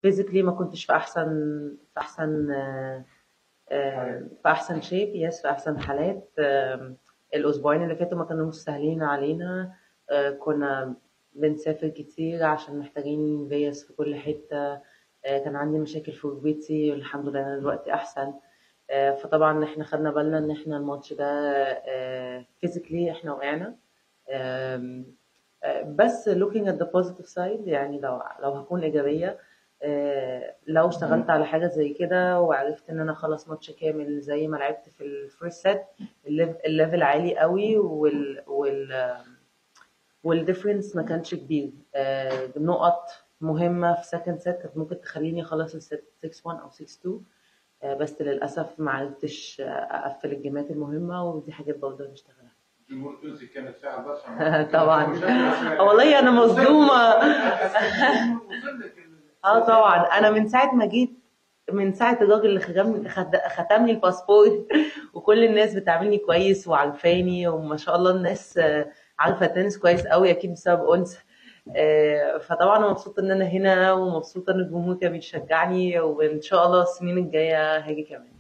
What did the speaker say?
physically ما كنتش في احسن في احسن شيب، يس في احسن حالات. الاسبوعين اللي فاتوا ما كانوا سهلين علينا. كنا بنسافر كتير عشان محتاجين فيز في كل حتة. كان عندي مشاكل في ركبتي، الحمد لله انا دلوقتي احسن. فطبعا احنا خدنا بالنا ان احنا الماتش ده physically احنا وقعنا. بس looking at the positive side، يعني لو هكون إيجابية، لو اشتغلت على حاجة زي كده وعرفت ان انا خلص ماتش كامل زي ما لعبت في الفيرست سيت، الليفل عالي قوي والديفرنس ما كانش كبير. نقط مهمة في سكند سيت كانت ممكن تخليني اخلص الست 6-1 او 6-2. بس للأسف ما عرفتش أقفل الجيمات المهمة، ودي حاجات بقدر نشتغلها. الجمهور التونسي كان فاعل برشا طبعا. والله أنا مصدومة. طبعا أنا من ساعة ما جيت، من ساعة الراجل اللي ختم لي الباسبور وكل الناس بتعاملني كويس وعارفاني، وما شاء الله الناس عارفة تنس كويس قوي، أكيد بسبب أنس. فطبعا أنا مبسوطة إن أنا هنا، ومبسوطة إن الجمهور كان بيشجعني، وإن شاء الله السنين الجاية هاجي كمان.